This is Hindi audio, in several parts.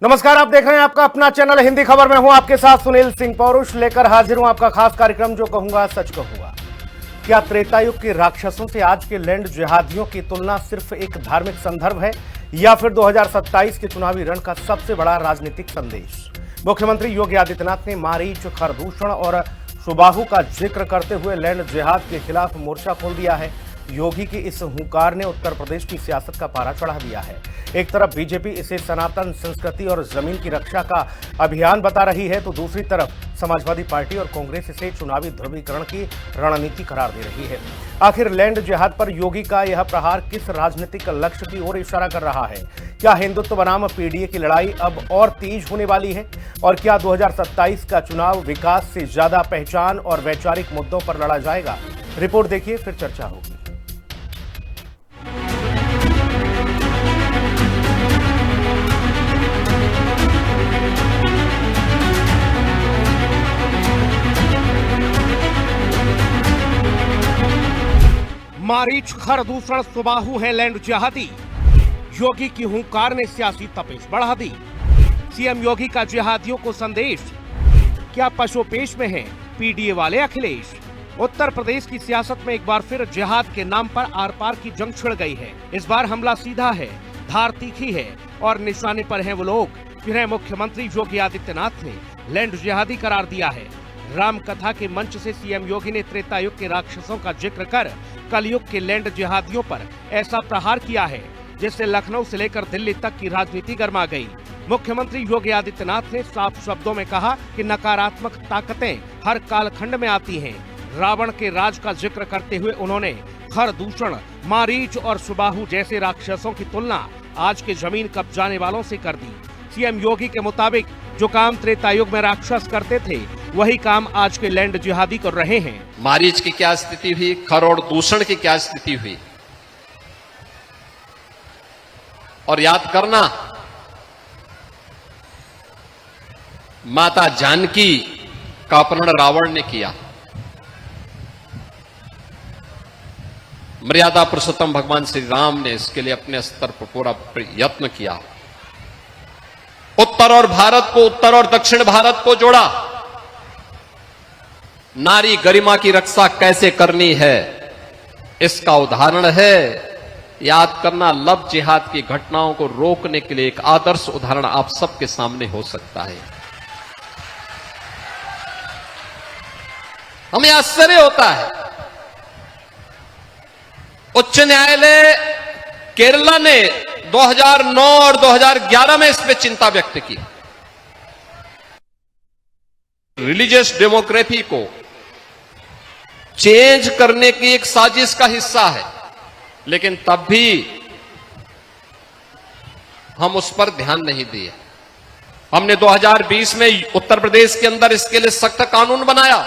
नमस्कार, आप देख रहे हैं आपका अपना चैनल हिंदी खबर में हूं आपके साथ सुनील सिंह पौरुष लेकर हाजिर हूं आपका खास कार्यक्रम जो कहूंगा सच कहूंगा। क्या त्रेतायुग के राक्षसों से आज के लैंड जिहादियों की तुलना सिर्फ एक धार्मिक संदर्भ है या फिर 2027 के चुनावी रण का सबसे बड़ा राजनीतिक संदेश? मुख्यमंत्री योगी आदित्यनाथ ने मारीच, खरदूषण और सुबाहु का जिक्र करते हुए लैंड जिहाद के खिलाफ मोर्चा खोल दिया है। योगी की इस हुंकार ने उत्तर प्रदेश की सियासत का पारा चढ़ा दिया है। एक तरफ बीजेपी इसे सनातन संस्कृति और जमीन की रक्षा का अभियान बता रही है, तो दूसरी तरफ समाजवादी पार्टी और कांग्रेस इसे चुनावी ध्रुवीकरण की रणनीति करार दे रही है। आखिर लैंड जिहाद पर योगी का यह प्रहार किस राजनीतिक लक्ष्य की ओर इशारा कर रहा है? क्या हिंदुत्व बनाम पीडीए की लड़ाई अब और तेज होने वाली है? और क्या 2027 का चुनाव विकास से ज्यादा पहचान और वैचारिक मुद्दों पर लड़ा जाएगा? रिपोर्ट देखिए, फिर चर्चा होगी। मारीच, खरदूषण, सुबाहु है लैंड जिहादी। योगी की हुंकार ने सियासी तपेश बढ़ा दी। सीएम योगी का जिहादियों को संदेश, क्या पशुपेश में है पीडीए वाले अखिलेश? उत्तर प्रदेश की सियासत में एक बार फिर जिहाद के नाम पर आर पार की जंग छिड़ गई है। इस बार हमला सीधा है, धार तीखी है और निशाने पर हैं वो लोग जिन्हें मुख्यमंत्री योगी आदित्यनाथ ने लैंड जिहादी करार दिया है। राम कथा के मंच से सीएम योगी ने त्रेतायुग के राक्षसों का जिक्र कर कलयुग के लैंड जिहादियों पर ऐसा प्रहार किया है जिससे लखनऊ से लेकर दिल्ली तक की राजनीति गर्मा गई। मुख्यमंत्री योगी आदित्यनाथ ने साफ शब्दों में कहा कि नकारात्मक ताकतें हर कालखंड में आती हैं। रावण के राज का जिक्र करते हुए उन्होंने खरदूषण, मारीच और सुबाहु जैसे राक्षसों की तुलना आज के जमीन कब्जाने वालों से कर दी। सीएम योगी के मुताबिक जो काम त्रेतायुग में राक्षस करते थे वही काम आज के लैंड जिहादी कर रहे हैं। मारीच की क्या स्थिति हुई, खर और दूषण की क्या स्थिति हुई, और याद करना माता जानकी का अपहरण रावण ने किया। मर्यादा पुरुषोत्तम भगवान श्री राम ने इसके लिए अपने स्तर पर पूरा यत्न किया। उत्तर और दक्षिण भारत को जोड़ा। नारी गरिमा की रक्षा कैसे करनी है इसका उदाहरण है। याद करना, लव जिहाद की घटनाओं को रोकने के लिए एक आदर्श उदाहरण आप सबके सामने हो सकता है। हमें आश्चर्य होता है, उच्च न्यायालय केरला ने 2009 और 2011 में इस पे चिंता व्यक्त की। रिलीजियस डेमोक्रेसी को चेंज करने की एक साजिश का हिस्सा है, लेकिन तब भी हम उस पर ध्यान नहीं दिए। हमने 2020 में उत्तर प्रदेश के अंदर इसके लिए सख्त कानून बनाया,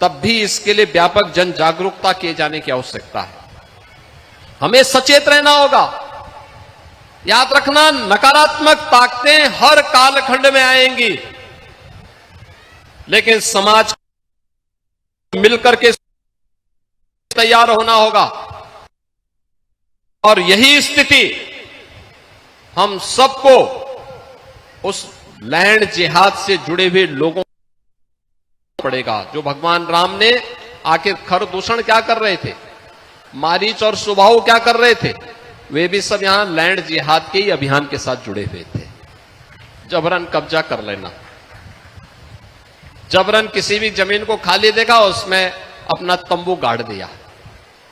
तब भी इसके लिए व्यापक जन जागरूकता किए जाने की आवश्यकता है। हमें सचेत रहना होगा। याद रखना, नकारात्मक ताकतें हर कालखंड में आएंगी, लेकिन समाज मिलकर के तैयार होना होगा। और यही स्थिति हम सबको उस लैंड जिहाद से जुड़े हुए लोगों को पड़ेगा। जो भगवान राम ने आखिर खरदूषण क्या कर रहे थे, मारीच और सुबाहु क्या कर रहे थे, वे भी सब यहां लैंड जिहाद के ही अभियान के साथ जुड़े हुए थे। जबरन कब्जा कर लेना, जबरन किसी भी जमीन को खाली देखा उसमें अपना तंबू गाड़ दिया,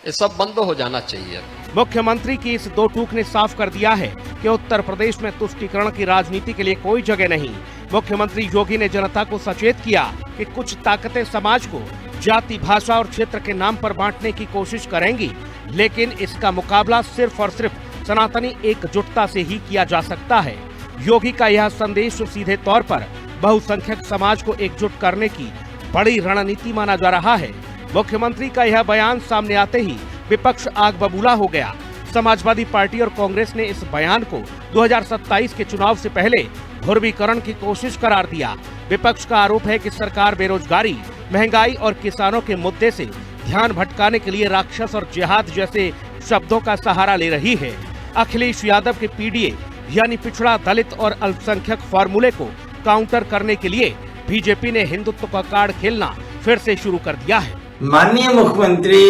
ये सब बंद हो जाना चाहिए। मुख्यमंत्री की इस दो टूक ने साफ कर दिया है कि उत्तर प्रदेश में तुष्टीकरण की राजनीति के लिए कोई जगह नहीं। मुख्यमंत्री योगी ने जनता को सचेत किया कि कुछ ताकतें समाज को जाति, भाषा और क्षेत्र के नाम पर बांटने की कोशिश करेंगी, लेकिन इसका मुकाबला सिर्फ और सिर्फ सनातनी एकजुटता से ही किया जा सकता है। योगी का यह संदेश सीधे तौर पर बहुसंख्यक समाज को एकजुट करने की बड़ी रणनीति माना जा रहा है। मुख्यमंत्री का यह बयान सामने आते ही विपक्ष आग बबूला हो गया। समाजवादी पार्टी और कांग्रेस ने इस बयान को 2027 के चुनाव से पहले ध्रुवीकरण की कोशिश करार दिया। विपक्ष का आरोप है कि सरकार बेरोजगारी, महंगाई और किसानों के मुद्दे से ध्यान भटकाने के लिए राक्षस और जिहाद जैसे शब्दों का सहारा ले रही है। अखिलेश यादव के पीडीए यानी पिछड़ा, दलित और अल्पसंख्यक फॉर्मूले को काउंटर करने के लिए बीजेपी ने हिंदुत्व का कार्ड खेलना फिर से शुरू कर दिया है। माननीय मुख्यमंत्री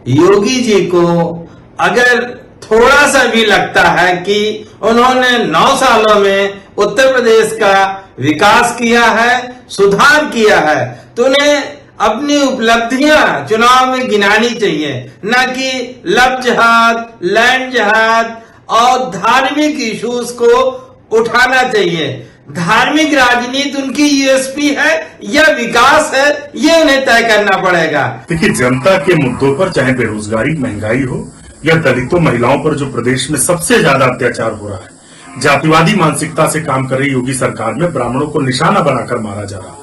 योगी जी को अगर थोड़ा सा भी लगता है कि उन्होंने 9 सालों में उत्तर प्रदेश का विकास किया है, सुधार किया है, तो उन्हें अपनी उपलब्धियां चुनाव में गिनानी चाहिए, न कि लब जिहाद, लैंड जिहाद और धार्मिक इश्यूज को उठाना चाहिए। धार्मिक राजनीति उनकी यूएसपी है या विकास है, ये उन्हें तय करना पड़ेगा। देखिए, जनता के मुद्दों पर, चाहे बेरोजगारी, महंगाई हो या दलितों, महिलाओं पर जो प्रदेश में सबसे ज्यादा अत्याचार हो रहा है, जातिवादी मानसिकता से काम कर रही योगी सरकार में ब्राह्मणों को निशाना बनाकर मारा जा रहा,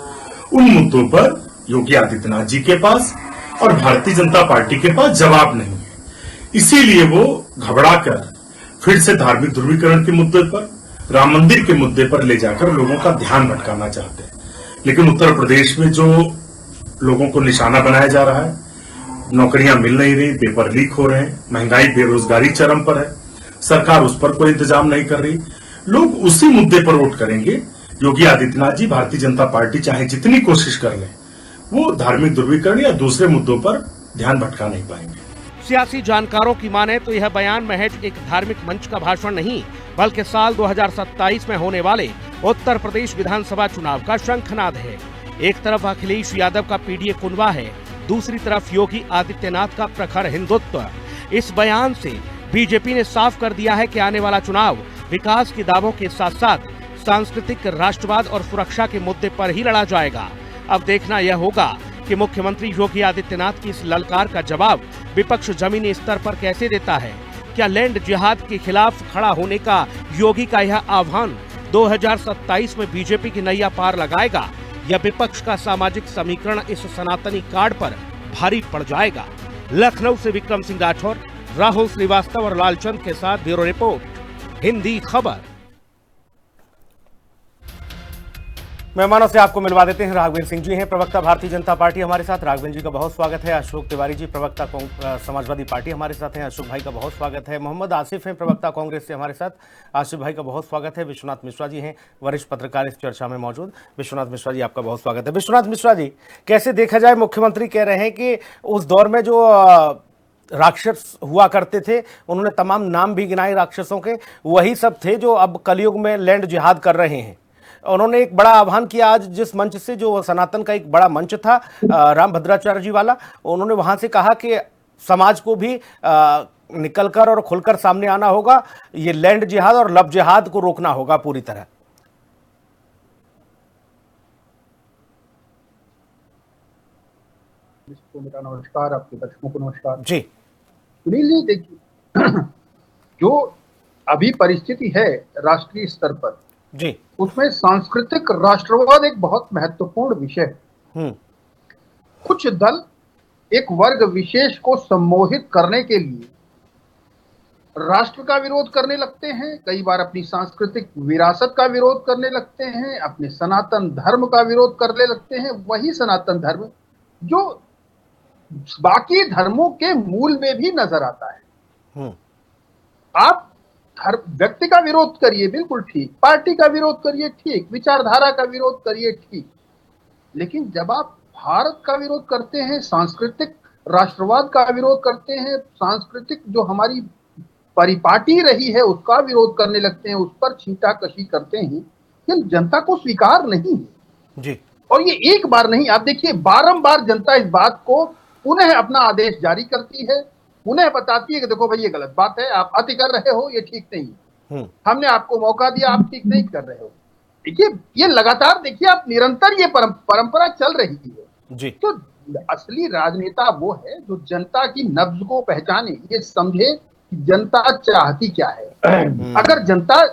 उन मुद्दों पर योगी आदित्यनाथ जी के पास और भारतीय जनता पार्टी के पास जवाब नहीं है। इसीलिए वो घबराकर फिर से धार्मिक ध्रुवीकरण के मुद्दे पर, राम मंदिर के मुद्दे पर ले जाकर लोगों का ध्यान भटकाना चाहते हैं। लेकिन उत्तर प्रदेश में जो लोगों को निशाना बनाया जा रहा है, नौकरियां मिल नहीं रही, पेपर लीक हो रहे हैं, महंगाई, बेरोजगारी चरम पर है, सरकार उस पर कोई इंतजाम नहीं कर रही, लोग उसी मुद्दे पर वोट करेंगे। योगी आदित्यनाथ जी, भारतीय जनता पार्टी चाहे जितनी कोशिश कर ले, वो धार्मिक ध्रुवीकरण या दूसरे मुद्दों पर ध्यान भटका नहीं पाएंगे। सियासी जानकारों की माने तो यह बयान महज एक धार्मिक मंच का भाषण नहीं, बल्कि साल 2027 में होने वाले उत्तर प्रदेश विधानसभा चुनाव का शंखनाद है। एक तरफ अखिलेश यादव का पीडीए कुनबा है, दूसरी तरफ योगी आदित्यनाथ का प्रखर हिंदुत्व। इस बयान से बीजेपी ने साफ कर दिया है कि आने वाला चुनाव विकास के दावों के साथ साथ सांस्कृतिक, राष्ट्रवाद और सुरक्षा के मुद्दे पर ही लड़ा जाएगा। अब देखना यह होगा कि मुख्यमंत्री योगी आदित्यनाथ की इस ललकार का जवाब विपक्ष जमीनी स्तर पर कैसे देता है। क्या लैंड जिहाद के खिलाफ खड़ा होने का योगी का यह आह्वान 2027 में बीजेपी की नैया पार लगाएगा, या विपक्ष का सामाजिक समीकरण इस सनातनी कार्ड पर भारी पड़ जाएगा? लखनऊ से विक्रम सिंह राठौर, राहुल श्रीवास्तव और लालचंद के साथ ब्यूरो रिपोर्ट, हिंदी खबर। मेहमानों से आपको मिलवा देते हैं। राघवेंद्र सिंह जी हैं, प्रवक्ता भारतीय जनता पार्टी, हमारे साथ। राघवेंद्र जी का बहुत स्वागत है। अशोक तिवारी जी, प्रवक्ता समाजवादी पार्टी, हमारे साथ हैं। अशोक भाई का बहुत स्वागत है। मोहम्मद आसिफ हैं, प्रवक्ता कांग्रेस से, हमारे साथ। आसिफ भाई का बहुत स्वागत है। विश्वनाथ मिश्रा जी हैं, वरिष्ठ पत्रकार, इस चर्चा में मौजूद। विश्वनाथ मिश्रा जी, आपका बहुत स्वागत है। विश्वनाथ मिश्रा जी, कैसे देखा जाए, मुख्यमंत्री कह रहे हैं कि उस दौर में जो राक्षस हुआ करते थे, उन्होंने तमाम नाम भी गिनाए राक्षसों के, वही सब थे जो अब कलयुग में लैंड जिहाद कर रहे हैं। उन्होंने एक बड़ा आह्वान किया आज, जिस मंच से, जो सनातन का एक बड़ा मंच था राम भद्राचार्य जी वाला, उन्होंने वहां से कहा कि समाज को भी निकलकर और खुलकर सामने आना होगा, ये लैंड जिहाद और लब जिहाद को रोकना होगा पूरी तरह। मेरा नमस्कार, आपके दर्शकों को नमस्कार जी। सुनील जी, देखिए जो अभी परिस्थिति है राष्ट्रीय स्तर पर जी, उसमें सांस्कृतिक राष्ट्रवाद एक बहुत महत्वपूर्ण विषय है। कुछ दल एक वर्ग विशेष को सम्मोहित करने के लिए राष्ट्र का विरोध करने लगते हैं, कई बार अपनी सांस्कृतिक विरासत का विरोध करने लगते हैं, अपने सनातन धर्म का विरोध करने लगते हैं। वही सनातन धर्म जो बाकी धर्मों के मूल में भी नजर आता है। आप व्यक्ति का विरोध करिए, बिल्कुल ठीक, पार्टी का विरोध करिए, ठीक, विचारधारा का विरोध करिए, ठीक, लेकिन जब आप भारत का विरोध करते हैं, सांस्कृतिक राष्ट्रवाद का विरोध करते हैं, सांस्कृतिक जो हमारी परिपाटी रही है उसका विरोध करने लगते हैं, उस पर छींटाकशी करते हैं, ये जनता को स्वीकार नहीं है जी। और ये एक बार नहीं, आप देखिए बारंबार जनता इस बात को पुनः अपना आदेश जारी करती है, उन्हें बताती है कि देखो भाई ये गलत बात है, आप अति कर रहे हो, ये ठीक नहीं है, हमने आपको मौका दिया, आप ठीक नहीं कर रहे हो। देखिए ये लगातार, देखिए आप निरंतर ये परंपरा चल रही है जी। तो असली राजनेता वो है जो जनता की नब्ज को पहचाने, ये समझे कि जनता चाहती क्या है। अगर जनता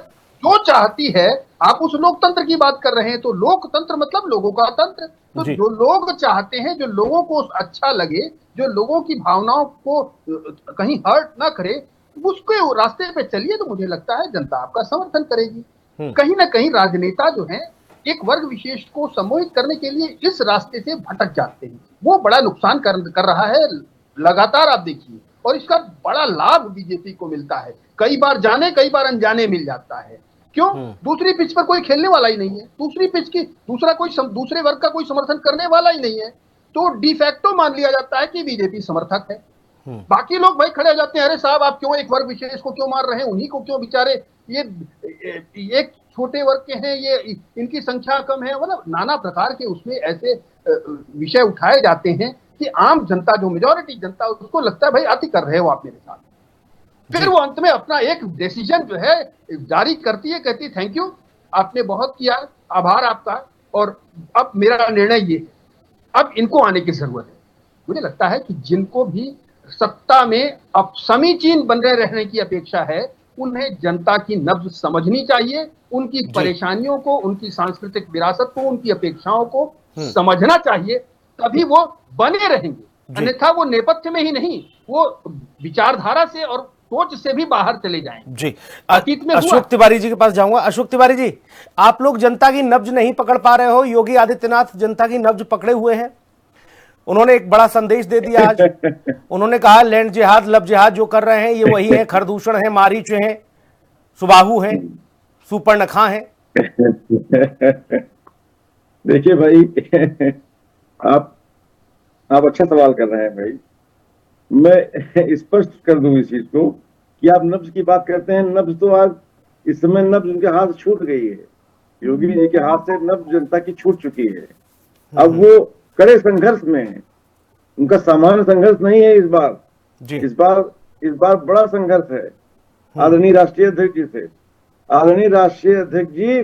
जो चाहती है, आप उस लोकतंत्र की बात कर रहे हैं, तो लोकतंत्र मतलब लोगों का तंत्र, तो जो लोग चाहते हैं, जो लोगों को अच्छा लगे, जो लोगों की भावनाओं को कहीं हर्ट ना करे, उसके रास्ते पे चलिए, तो मुझे लगता है जनता आपका समर्थन करेगी। कहीं ना कहीं राजनेता जो हैं एक वर्ग विशेष को सम्मोहित करने के लिए इस रास्ते से भटक जाते हैं, वो बड़ा नुकसान कर रहा है। लगातार आप देखिए और इसका बड़ा लाभ बीजेपी को मिलता है। कई बार जाने कई बार अनजाने मिल जाता है। क्यों? दूसरी पिच पर कोई खेलने वाला ही नहीं है, दूसरी पिच की दूसरे वर्ग का कोई समर्थन करने वाला ही नहीं है, तो डिफैक्टो मान लिया जाता है कि बीजेपी समर्थक है। बाकी लोग भाई खड़े हो जाते हैं, अरे साहब आप क्यों एक वर्ग विशेष को क्यों मार रहे हैं, उन्हीं को क्यों, बेचारे ये एक छोटे वर्ग के हैं, ये इनकी संख्या कम है, मतलब नाना प्रकार के उसमें ऐसे विषय उठाए जाते हैं कि आम जनता, जो मेजॉरिटी जनता, उसको लगता है भाई अति कर रहे हो आप मेरे साथ। फिर वो अंत में अपना एक डिसीजन जो है जारी करती है, कहती थैंक यू, आपने बहुत किया, आभार आपका, और अब मेरा निर्णय ये है, अब इनको आने की जरूरत है। मुझे लगता है कि जिनको भी सत्ता में अब समीचीन बने रहने की अपेक्षा है, उन्हें जनता की नब्ज समझनी चाहिए, उनकी परेशानियों को, उनकी सांस्कृतिक विरासत को, उनकी अपेक्षाओं को समझना चाहिए, तभी वो बने रहेंगे। अन्यथा वो नेपथ्य में ही नहीं, वो विचारधारा से और सोच से भी बाहर चले जाएंगे। जी, अशोक तिवारी जी के पास जाऊंगा। अशोक तिवारी जी, आप लोग जनता की नब्ज नहीं पकड़ पा रहे हो, योगी आदित्यनाथ जनता की नब्ज पकड़े हुए हैं। उन्होंने एक बड़ा संदेश दे दिया आज। उन्होंने कहा लैंड जिहाद, लब जिहाद जो कर रहे हैं ये वही है, खरदूषण है, मारीच है, सुबाहु है, सुपर्णखा है। देखिए भाई, आप अच्छा सवाल कर रहे हैं भाई। मैं स्पष्ट कर दूं इस चीज को कि आप नब्ज की बात करते हैं, नब्ज तो आज इस समय नब्ज उनके हाथ छूट गई है, योगी जी के हाथ से नब्ज जनता की छूट चुकी है। अब वो कड़े संघर्ष में है, उनका सामान्य संघर्ष नहीं है इस बार जी। इस बार बड़ा संघर्ष है आदरणीय राष्ट्रीय अध्यक्ष जी से। आदरणीय राष्ट्रीय अध्यक्ष जी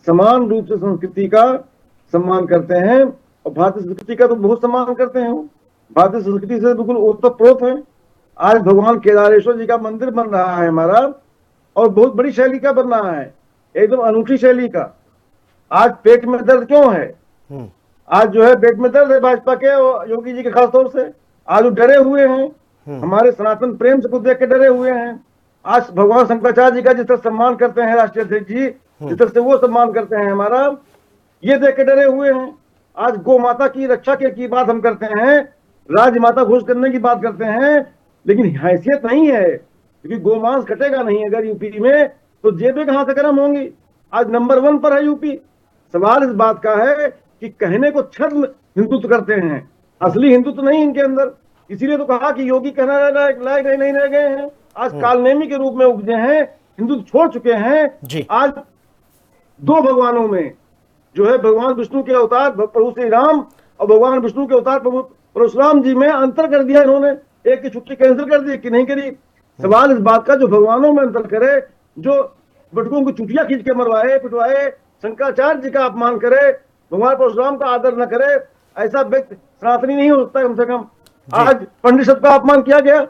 समान रूप से संस्कृति का सम्मान करते हैं और भारतीय संस्कृति का तो बहुत सम्मान करते हैं। भारतीय संस्कृति से बिल्कुल ओतप्रोत है। आज भगवान केदारेश्वर जी का मंदिर बन रहा है हमारा, और बहुत बड़ी शैली का बन रहा है, एकदम अनूठी शैली का। आज पेट में दर्द क्यों है? आज जो है पेट में दर्द है भाजपा के और योगी जी के खास तौर से। आज वो डरे हुए हैं, हमारे सनातन प्रेम से को देख के डरे हुए हैं। आज भगवान शंकराचार्य जी का जिस तरह सम्मान करते हैं राष्ट्रीय अध्यक्ष जी, जिस तरह से वो सम्मान करते हैं हमारा, ये देख के डरे हुए हैं। आज गौ माता की रक्षा की बात हम करते हैं, राजमाता घोषित करने की बात करते हैं, लेकिन हैसियत नहीं है, क्योंकि गोमांस कटेगा नहीं अगर यूपी में, तो जेबें कहां से गर्म होंगी। आज नंबर 1 पर है यूपी। सवाल इस बात का है कि कहने को छद्म हिंदुत्व करते हैं, असली हिंदुत्व नहीं इनके अंदर। इसीलिए तो कहा कि योगी कहना लायक नहीं रह गए हैं, आज कालनेमी के रूप में उपजे हैं, हिंदुत्व छोड़ चुके हैं। आज 2 भगवानों में जो है भगवान विष्णु के अवतार प्रभु श्री राम और भगवान विष्णु के अवतार प्रभु परशुराम जी में अंतर कर दिया इन्होंने। एक की छुट्टी कैंसिल कर दी कि नहीं करी। सवाल इस बात का, जो भगवानों में अंतर करे, जो बटुकों की चुटिया खींच के मरवाए पिटवाए, शंकराचार्य जी का अपमान करे, भगवान परशुराम का आदर न करे, ऐसा व्यक्ति सनातनी नहीं हो सकता कम से कम। आज पंडित सब का अपमान किया गया,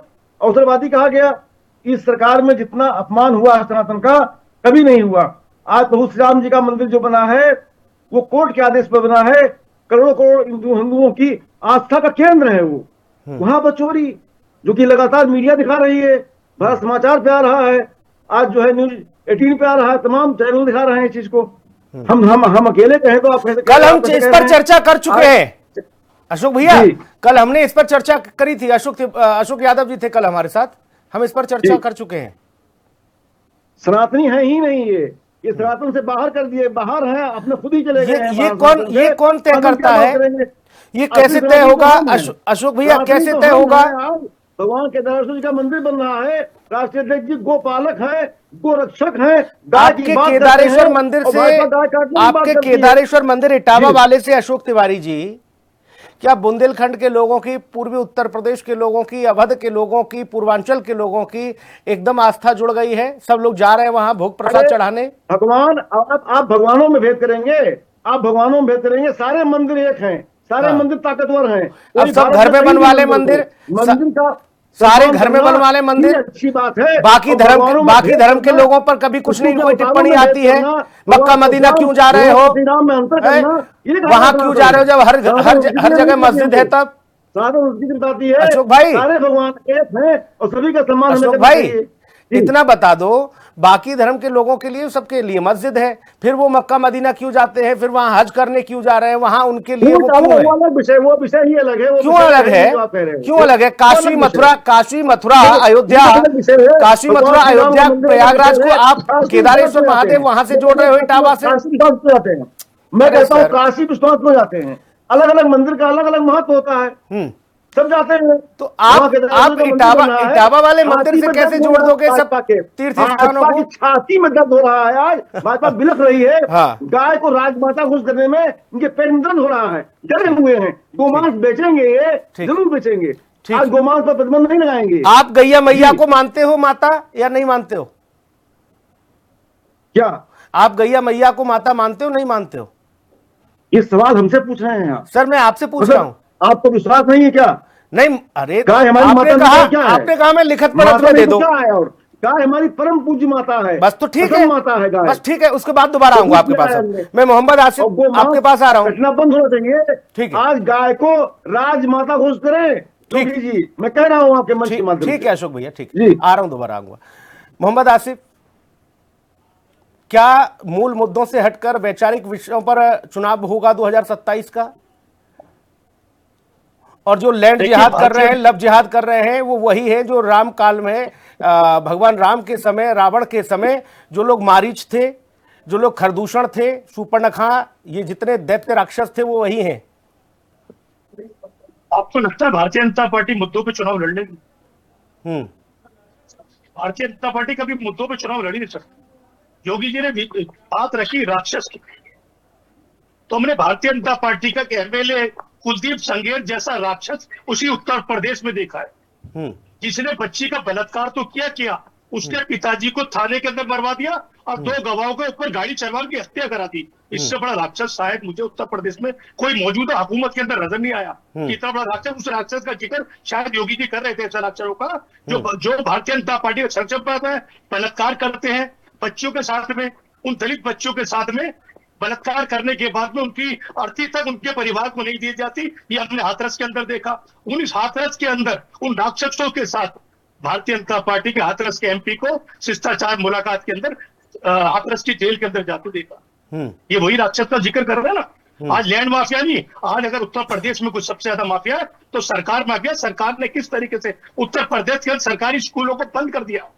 अवसरवादी कहा गया। इस सरकार में जितना अपमान हुआ सनातन का कभी नहीं हुआ। आज प्रभु श्री राम जी का मंदिर जो बना है वो कोर्ट के आदेश पर बना है, करोड़ों करोड़ हिंदुओं की आस्था का केंद्र है वो। वहां पर चोरी जो कि लगातार मीडिया दिखा रही है, भारत समाचार पे आ रहा है, आज जो है न्यूज 18 पे आ रहा है, तमाम चैनल दिखा रहे हैं इस चीज को। हम अकेले कहें तो आप कल हम इस पर चर्चा कर चुके हैं अशोक भैया, कल हमने इस पर चर्चा करी थी। अशोक यादव जी थे कल हमारे साथ, हम इस पर चर्चा कर चुके हैं। सनातनी है ही नहीं ये सनातन से बाहर कर दिए, बाहर है, अपने खुद ही चले गए। ये कौन तय करता है? ये कैसे तय होगा अशोक भैया, कैसे तय होगा? भगवान केदारेश्वर जी का मंदिर बन रहा है, राष्ट्रीय अध्यक्ष जी गोपालक है, गोरक्षक है। आपके केदारेश्वर मंदिर से, आपके केदारेश्वर मंदिर इटावा वाले से अशोक तिवारी जी, क्या बुंदेलखंड के लोगों की, पूर्वी उत्तर प्रदेश के लोगों की, अवध के लोगों की, पूर्वांचल के लोगों की एकदम आस्था जुड़ गई है? सब लोग जा रहे हैं वहां भोग प्रसाद चढ़ाने। भगवान, आप भगवानों में भेद करेंगे, आप भगवानों में भेद करेंगे। सारे मंदिर एक हैं, सारे मंदिर ताकतवर हैं। अब सब घर में बनवा ले मंदिर का, सारे घर में बनवा ले मंदिर, अच्छी बात है। बाकी धर्म के लोगों पर कभी कुछ नहीं कोई टिप्पणी आती है। मक्का मदीना क्यों जा रहे हो, वहां क्यों जा रहे हो जब हर जगह मस्जिद है? तब बताती है अशोक भाई, सारे भगवान एक हैं और सभी का सम्मान। अशोक भाई इतना बता दो, बाकी धर्म के लोगों के लिए, सबके लिए मस्जिद है। फिर वो मक्का मदीना क्यों जाते हैं, फिर वहां हज करने क्यों जा रहे हैं, वहां उनके लिए वो क्यों है? वो अलग विषय, वो विषय ही अलग है। क्यों अलग है? क्यों अलग है? काशी मथुरा अयोध्या, काशी मथुरा अयोध्या प्रयागराज को आप केदारेश्वर महादेव वहां से जोड़ रहे हो इटावा से। जाते हैं, मैं कहता हूँ काशी विश्वनाथ को जाते हैं। अलग अलग मंदिर का अलग अलग महत्व होता है, सब जाते हैं। तो आप इटावा वाले मंदिर से कैसे जोड़ दोगे सब तीर्थ स्थानों को? छाती में दर्द हो रहा है, आज भाजपा बिलख रही है। गाय को राजमाता खुश करने में इनके पेट में दर्द हो रहा है, डरे हुए हैं। गोमांस बेचेंगे, जरूर बेचेंगे, आज गोमांस पर प्रतिबंध नहीं लगाएंगे। आप गैया मैया को मानते हो माता या नहीं मानते हो? क्या आप गैया मैया को माता मानते हो, नहीं मानते हो? ये सवाल हमसे पूछ रहे हैं आप? सर मैं आपसे पूछ रहा हूँ। आपको विश्वास नहीं है क्या? नहीं, अरे गाय हमारी माता आपने कहा मैं लिखित पढ़त में दे दो। और गाय हमारी परम पूज्य माता है, बस तो ठीक है, माता है गाय। बस ठीक है, उसके बाद दोबारा आऊंगा आपके पास। मैं मोहम्मद आसिफ आपके पास आ रहा हूँ। बंद हो देंगे, ठीक है। आज गाय को राजमाता घोष करें, ठीक जी, मैं कह रहा हूँ आपके मंच के माध्यम से। ठीक है अशोक भैया, ठीक है, आ रहा हूं, दोबारा आऊंगा। मोहम्मद आसिफ, क्या मूल मुद्दों से हटकर वैचारिक विषयों पर चुनाव होगा 2027 का? और जो लैंड जिहाद कर रहे हैं, लव जिहाद कर रहे हैं, वो वही है जो राम काल में, भगवान राम के समय, रावण के समय जो लोग मारीच थे, जो लोग खरदूषण थे, शूर्पणखा, ये जितने दैत्य राक्षस थे वो वही हैं। आपको लगता है भारतीय जनता पार्टी मुद्दों पे चुनाव लड़ लेगी? भारतीय जनता पार्टी कभी मुद्दों पे चुनाव लड़ ही नहीं सकती। योगी जी ने बात रखी राक्षस की, तो हमने भारतीय जनता पार्टी का एमएलए कुलदीप संघेर जैसा राक्षस उसी उत्तर प्रदेश में देखा है, जिसने बच्ची का बलात्कार तो किया, उसके पिताजी को थाने के अंदर मरवा दिया और 2 गवाहों के ऊपर गाड़ी चढ़वा के हत्या करा दी। इससे बड़ा राक्षस शायद मुझे उत्तर प्रदेश में कोई मौजूदा हुकूमत के अंदर नजर नहीं आया। इतना बड़ा राक्षस, उस राक्षस का जिक्र शायद योगी जी कर रहे थे, ऐसा राक्षसों का जो भारतीय जनता पार्टी का संक्षेप है, बलात्कार करते हैं बच्चों के साथ में, उन दलित बच्चों के साथ में बलात्कार करने के बाद में उनकी अर्थी तक उनके परिवार को नहीं दी जाती। ये हमने हाथरस के अंदर देखा। उन हाथरस के अंदर उन राक्षसों के साथ भारतीय जनता पार्टी के हाथरस के एमपी को शिष्टाचार मुलाकात के अंदर हाथरस की जेल के अंदर जाते देखा। ये वही राक्षस का जिक्र कर रहे हैं ना। आज लैंड माफिया नहीं, आज अगर उत्तर प्रदेश में कुछ सबसे ज्यादा माफिया है तो सरकार माफिया। सरकार ने किस तरीके से उत्तर प्रदेश के सरकारी स्कूलों को बंद कर दिया।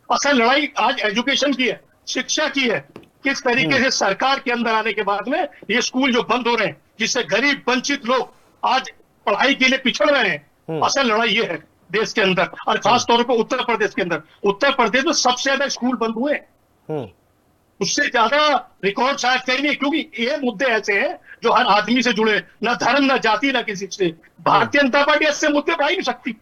असल लड़ाई आज एजुकेशन की है, शिक्षा की है। किस तरीके से सरकार के अंदर आने के बाद में ये स्कूल जो बंद हो रहे हैं, जिससे गरीब वंचित लोग आज पढ़ाई के लिए पिछड़ रहे हैं, असल लड़ाई ये है देश के अंदर, और खास तौर पर उत्तर प्रदेश के अंदर। उत्तर प्रदेश में सबसे ज्यादा स्कूल बंद हुए, उससे ज्यादा रिकॉर्ड शायद कहीं नहीं, क्योंकि ये मुद्दे ऐसे हैं जो हर आदमी से जुड़े, ना धर्म, ना जाति, ना किसी से। भारतीय जनता पार्टी ऐसे मुद्दे पर आ ही नहीं सकती,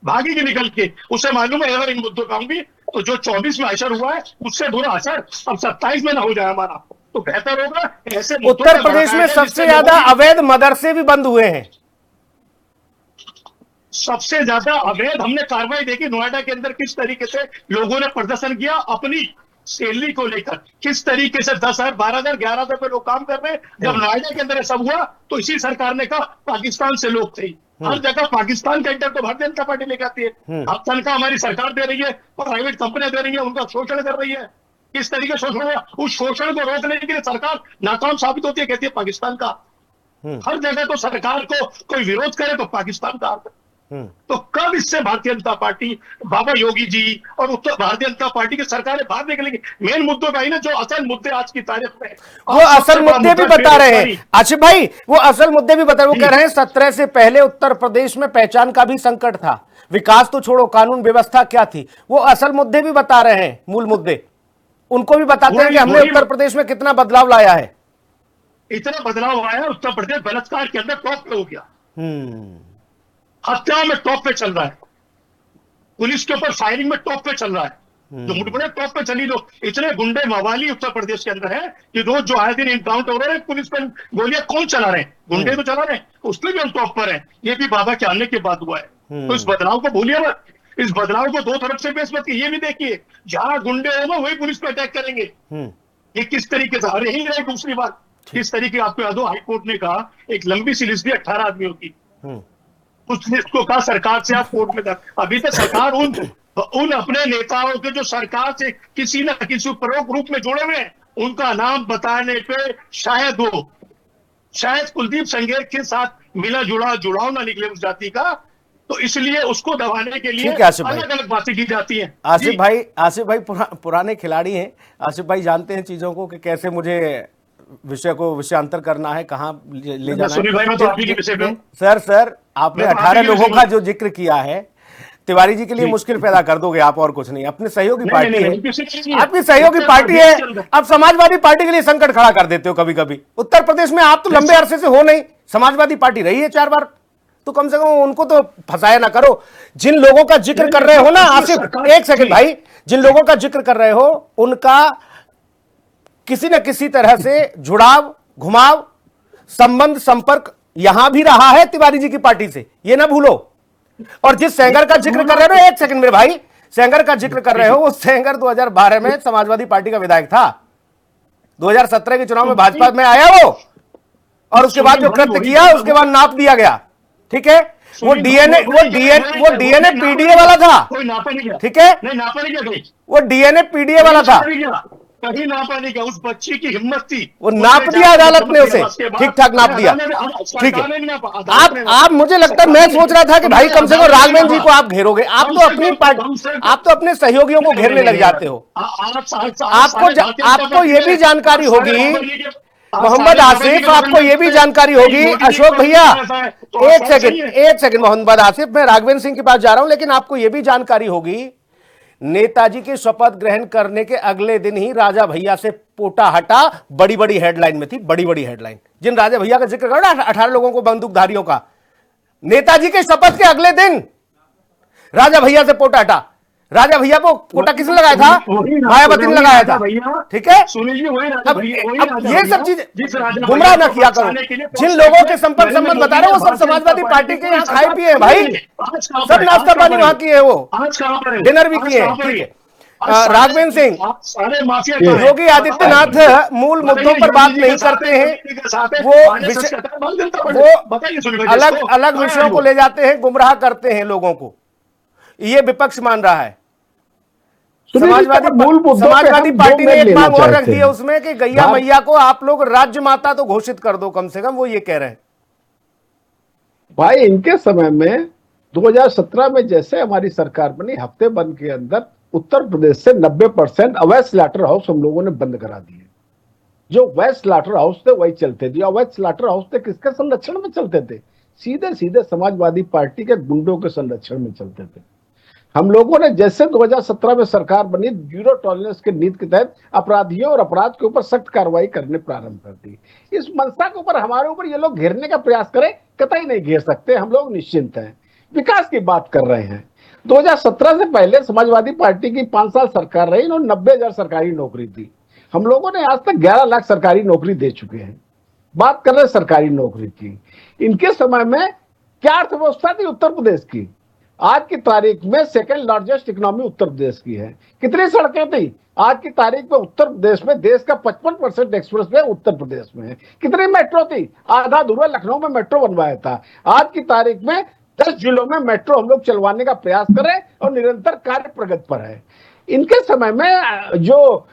भागेगी निकल के। उसे मालूम है अगर इन मुद्दों पर आऊंगी तो जो 24 में असर हुआ है उससे बुरा असर अब 27 में ना हो जाए हमारा, तो बेहतर होगा ऐसे। उत्तर प्रदेश में सबसे ज्यादा अवैध मदरसे भी बंद हुए हैं। सबसे ज्यादा अवैध हमने कार्रवाई देखी नोएडा के अंदर, किस तरीके से लोगों ने प्रदर्शन किया अपनी सैलरी को लेकर, किस तरीके से 10,000, 12,000, 11,000 पे लोग काम कर रहे हैं। जब नोएडा के अंदर ऐसा हुआ तो इसी सरकार ने कहा पाकिस्तान से लोग थे। हर जगह पाकिस्तान का इंटर तो भारतीय जनता पार्टी लेकर आती है। अब तनख्वाह हमारी सरकार दे रही है, प्राइवेट कंपनियां दे रही है, उनका शोषण कर रही है। किस तरीके से शोषण है, उस शोषण को रोकने के लिए सरकार नाकाम साबित होती है, कहती है पाकिस्तान का। हर जगह तो सरकार को कोई विरोध करे तो पाकिस्तान का। तो कब इससे भारतीय जनता पार्टी, बाबा योगी जी और उत्तर भारतीय जनता पार्टी की सरकारें बाहर निकलेंगी? मेन मुद्दों का ही ना, जो असल मुद्दे आज की तारीख में, वो असल मुद्दे भी बता रहे हैं। आसिफ भाई, वो असल मुद्दे भी बता रहे, वो कह रहे हैं 17 से पहले उत्तर प्रदेश में पहचान का भी संकट था, विकास तो छोड़ो, कानून व्यवस्था क्या थी। वो असल मुद्दे भी बता रहे हैं, मूल मुद्दे उनको भी बताते हैं कि हमने उत्तर प्रदेश में कितना बदलाव लाया है। इतना बदलाव आया, उत्तर प्रदेश बलात्कार के अंदर टॉप पे हो गया, हत्या में टॉप पे चल रहा है, पुलिस के ऊपर फायरिंग में टॉप पे चल रहा है, जो मुठभेड़ टॉप पे चली। जो इतने गुंडे मवाली उत्तर प्रदेश के अंदर है कि रोज जो आए दिन इनकाउंटर हो रहे हैं, पुलिस पर गोलियां कौन चला रहे हैं? गुंडे तो चला रहे हैं, उसमें भी हम टॉप पर हैं। ये भी बाबा के आने के बाद हुआ है। तो इस बदलाव को भूलिए मत, इस बदलाव को दो तरफ से पेश मत कीजिए। ये भी देखिए, जहां गुंडे होगा वही पुलिस पे अटैक करेंगे। ये किस तरीके से, अरे यही रहे दूसरी बात, किस तरीके आपको याद हो हाईकोर्ट ने कहा एक लंबी सी लिस्ट दी 18 आदमियों की, उस लिस्ट को कहा सरकार से आप कोर्ट में अभी तक सरकार उन उन अपने नेताओं के जो सरकार से किसी न किसी परोक्ष रूप में जुड़े हुए हैं, उनका नाम बताने पे शायद कुलदीप सेंगर के साथ मिला जुड़ाव ना निकले उस जाति का, तो इसलिए उसको दबाने के लिए अलग अलग बातें की जाती हैं। आसिफ भाई पुराने खिलाड़ी हैं। आसिफ भाई जानते हैं चीजों को कि कैसे मुझे विषय को विषयांतर करना है, कहाँ ले जाना है। भाई मैं तो आप ही के विषय पे हूं। सर आपने 18 लोगों का जो जिक्र किया है, तिवारी जी के लिए मुश्किल पैदा कर दोगे आप, और कुछ नहीं। अपने सहयोगी पार्टी है, आपकी सहयोगी पार्टी है, अब समाजवादी पार्टी के लिए संकट खड़ा कर देते हो कभी कभी। उत्तर प्रदेश में आप तो लंबे अरसे से हो नहीं, समाजवादी पार्टी रही है 4 बार, तो कम से कम उनको तो फंसाया ना करो। जिन लोगों का जिक्र कर रहे हो ना आसिफ, एक सेकंड भाई, जिन लोगों का जिक्र कर रहे हो उनका किसी न किसी तरह से जुड़ाव, घुमाव, संबंध, संपर्क यहां भी रहा है तिवारी जी की पार्टी से, ये ना भूलो। और जिस सेंगर का जिक्र कर रहे हो, एक सेकंड मेरे भाई, सेंगर का जिक्र कर रहे हो, वो सेंगर 2012 में समाजवादी पार्टी का विधायक था, 2017 के चुनाव में भाजपा में आया वो, और उसके बाद जो कृत्य किया उसके बाद नाप दिया गया, ठीक है। वो डीएनए पीडीए वाला था, ठीक है, वो डीएनए पीडीए वाला था, कहीं नापा नहीं गया। उस बच्ची की हिम्मत थी, वो नाप दिया अदालत ने उसे, ठीक ठाक नाप दिया, ठीक है। आप मुझे लगता है, मैं सोच रहा था कि भाई कम से कम राघवेंद्र जी को आप घेरोगे, आप तो अपनी पार्टी, आप तो अपने सहयोगियों को घेरने लग जाते हो। आपको ये भी जानकारी होगी मोहम्मद आसिफ, आपको ये भी जानकारी होगी, अशोक भैया एक सेकंड मोहम्मद आसिफ, मैं राघवेंद्र सिंह के पास जा रहा हूं, लेकिन आपको ये भी जानकारी होगी नेताजी के शपथ ग्रहण करने के अगले दिन ही राजा भैया से पोटा हटा, बड़ी बड़ी हेडलाइन में थी, बड़ी बड़ी हेडलाइन। जिन राजा भैया का जिक्र करो ना, 18 लोगों को, बंदूकधारियों का, नेताजी के शपथ के अगले दिन राजा भैया से पोटा हटा। राजा भैया को पोटा किसने लगाया था? मायावती ने लगाया था, ठीक है। अब ये सब चीज गुमराह ना किया करो। जिन लोगों के संपर्क संबंध बता रहे हो वो सब समाजवादी पार्टी के यहाँ खाए पिए हैं भाई, सब नाश्ता पानी वहां किए हैं, वो डिनर भी किए हैं, ठीक है। राघवेंद्र सिंह, योगी आदित्यनाथ मूल मुद्दों पर बात नहीं करते हैं, वो अलग अलग विषयों को ले जाते हैं, गुमराह करते हैं लोगों को, ये विपक्ष मान रहा है। समाजवादी पार्टी ने एक मांग और रख दी है उसमें कि गैया मैया को आप लोग राज्य माता तो घोषित कर दो कम से कम, वो ये कह रहे हैं। भाई इनके समय में 2017 में जैसे हमारी सरकार बनी, हफ्ते बंद के अंदर उत्तर प्रदेश से 90% अवैध स्लॉटर हाउस हम लोगों ने बंद करा दिए। जो अवैध स्लॉटर हाउस थे वही चलते थे। अवैध स्लॉटर हाउस थे किसके संरक्षण में चलते थे? सीधे सीधे समाजवादी पार्टी के गुंडों के संरक्षण में चलते थे। हम लोगों ने जैसे 2017 में सरकार बनी, जीरो टॉलरेंस के नीति के तहत अपराधियों और अपराध के ऊपर सख्त कार्रवाई करने प्रारंभ कर दी। इस मंशा के ऊपर हमारे ऊपर ये लोग घेरने का प्रयास करें, कतई नहीं घेर सकते। हम लोग निश्चिंत हैं, विकास की बात कर रहे हैं। 2017 से पहले समाजवादी पार्टी की 5 साल सरकार रही, इन्होंने 90,000 सरकारी नौकरी दी। हम लोगों ने आज तक 11 लाख सरकारी नौकरी दे चुके हैं। बात कर रहे हैं सरकारी नौकरी की। इनके समय में क्या अर्थव्यवस्था थी उत्तर प्रदेश की? आज की तारीख में second largest economy Uttar Pradesh की है। कितनी सड़कें थी? आज की तारीख में उत्तर प्रदेश में देश का 55% एक्सप्रेस वे उत्तर प्रदेश में है। कितनी मेट्रो थी? आधा अधूरा लखनऊ में मेट्रो बनवाया था। आज की तारीख में 10 जिलों में मेट्रो हम लोग चलवाने का प्रयास कर रहे हैं और निरंतर कार्य प्रगति पर है। इनके समय में जो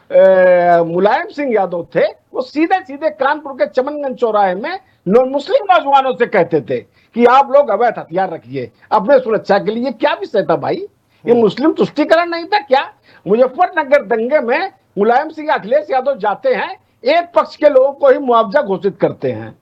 मुलायम सिंह यादव थे, वो सीधे सीधे कानपुर के चमनगंज चौराहे में मुस्लिम नौजवानों से कहते थे कि आप लोग अवैध हथियार रखिए अपने सुरक्षा के लिए। क्या विषय था भाई? ये मुस्लिम तुष्टीकरण नहीं था क्या? मुजफ्फरनगर दंगे में मुलायम सिंह अखिलेश यादव जाते हैं, एक पक्ष के लोगों को ही मुआवजा घोषित करते हैं,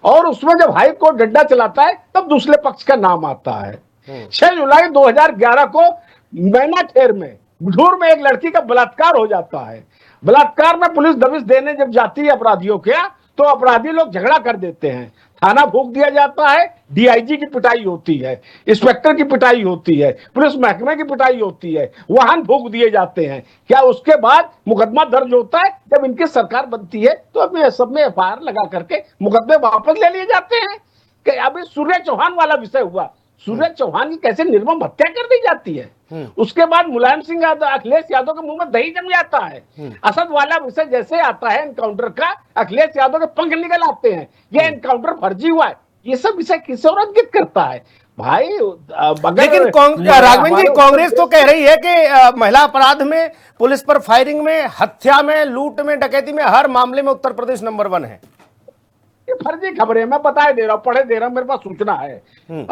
और उसमें जब हाई कोर्ट डंडा चलाता है तब दूसरे पक्ष का नाम आता है। 6 जुलाई 2011 को मैनाठेर में धूर में एक लड़की का बलात्कार हो जाता है। बलात्कार में पुलिस दबिश देने जब जाती है अपराधियों के, तो अपराधी लोग झगड़ा कर देते हैं, थाना फूंक दिया जाता है, डीआईजी की पिटाई होती है, इंस्पेक्टर की पिटाई होती है, पुलिस महकमे की पिटाई होती है, वाहन फूंक दिए जाते हैं। क्या उसके बाद मुकदमा दर्ज होता है? जब इनकी सरकार बनती है तो अपने सब में एफआईआर लगा करके मुकदमे वापस ले लिए जाते हैं। कि अभी सूर्य चौहान वाला विषय हुआ, सूर्य चौहान की कैसे निर्मम हत्या कर दी जाती है। उसके बाद मुलायम सिंह यादव, अखिलेश यादव के मुंह में दही जम जाता है। असद वाला विषय जैसे आता है एनकाउंटर का, अखिलेश यादव के पंख निकल आते हैं, यह एनकाउंटर फर्जी हुआ है। ये सब विषय किसे और अंकित करता है? भाई लेकिन राघवेंद्र जी, कांग्रेस तो कह रही है कि महिला अपराध में, पुलिस पर फायरिंग में, हत्या में, लूट में, डकैती में, हर मामले में उत्तर प्रदेश नंबर 1 है। ये फर्जी खबरें मैं बताए दे रहा हूँ, पढ़े दे रहा हूँ, मेरे पास सूचना है।